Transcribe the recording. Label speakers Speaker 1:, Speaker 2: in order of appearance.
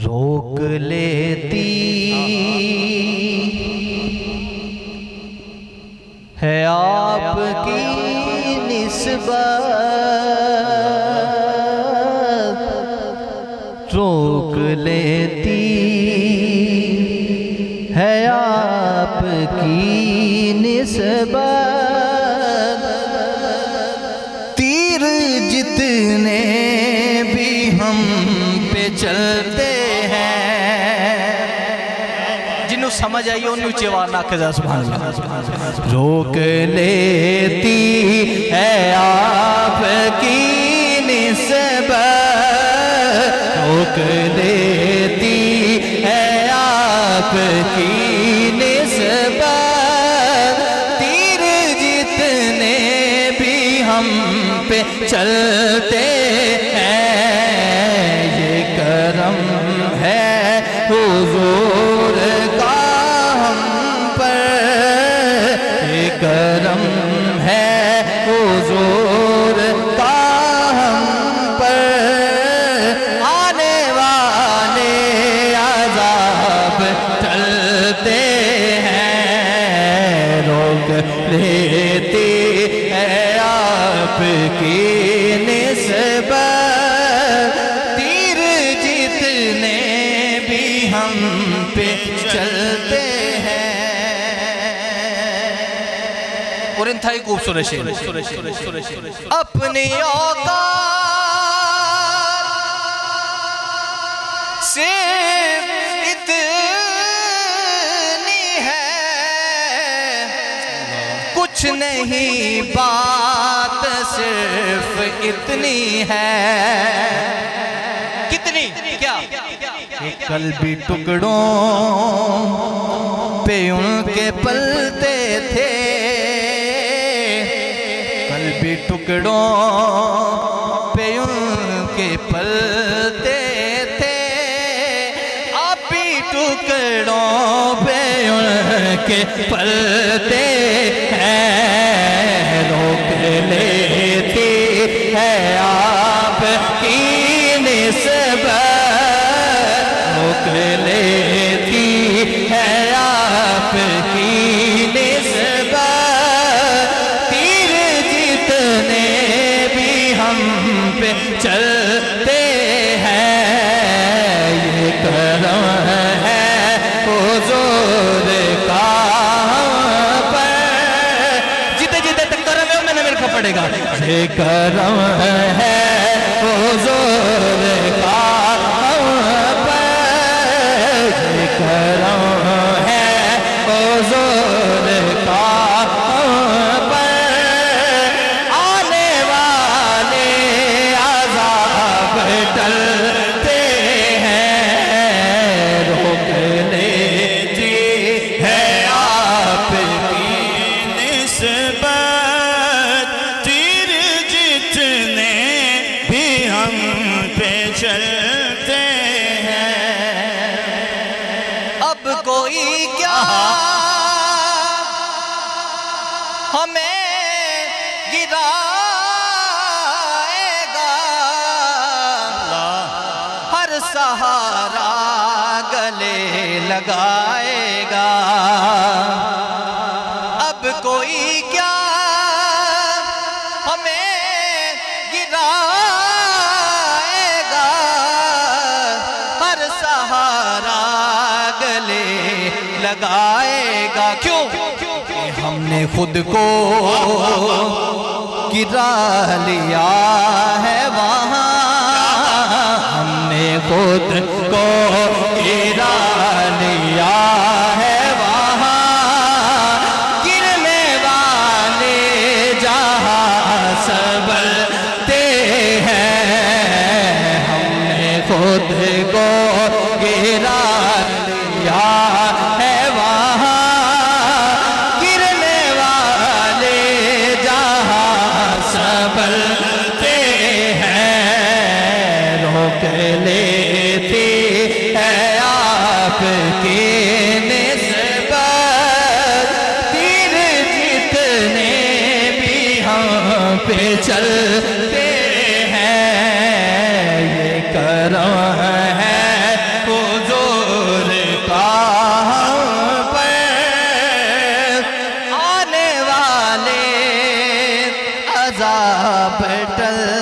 Speaker 1: روک لیتی ہے آپ کی نسبت، روک لیتی ہے آپ کی نسبت، تیر جتنے بھی ہم پہ چلتے ہیں، جنہوں سمجھ آئیے انہوں چیوار ناکزہ سبحان اللہ، روک لیتی ہے آپ کی نسبت، روک لیتی ہے آپ کی نسبت، تیر جتنے بھی ہم پہ چلتے ہیں، یہ کرم ہے حضور کا ہم پر، یہ کرم ہے حضور کا ہم پر، آنے والے عذاب ٹلتے ہیں، روک لیتی ہے آپ کی نسبت، تیر جتنے بھی ہم پہ چلتے ہیں۔ اور انتہائی خوبصورت شعر، اپنی اوقات صرف اتنی ہے، کچھ نہیں بات صرف اتنی ہے، کتنی کیا کہ قلبی ٹکڑوں پہ ان کے پلتے تھے، قلبی ٹکڑوں پہ ان کے پلتے تھے، آبی ٹکڑوں پہ ان کے پلتے ہیں، روک لیتی ہے آپ کی نسبت، روک لیتی ہے آپ کی نسبت، تیر جتنے بھی ہم پہ چلتے ہیں، یہ کرم ہے حضور کا ہم پر، جتے جتے تک کرم ہے میں نے میرے کو پڑے گا، یہ کرم ہے حضور کا ہم پر، یہ کرم ہے حضور کا ہم پر، آنے والے عذاب ٹلتے ہیں، روک لیتی ہے آپ کی
Speaker 2: نسبت، تیر جتنے بھی ہم پہ چلتے ہیں،
Speaker 1: اب کوئی کیا ہمیں گرائے گا، ہر سہارا گلے لگائے گا، اب کوئی کیا ہمیں گرائے گا، ہر سہارا گلے لگائے گا، کیوں کہ ہم نے خود کو گرا لیا ہے وہاں، ہم نے خود کو گرا لیا ہے وہاں، گرنے والے جہاں سنبھلتے ہیں، ہم نے خود کو گرا لیا ہے وہاں، گرنے والے جہاں سنبھلتے ہیں، روک لیتی ہے آپ کی نسبت، تیر جتنے بھی ہم پہ چل چلتے ہیں، یہ کرم ہے حضور کا ہم پر، آنے والے عذاب ٹل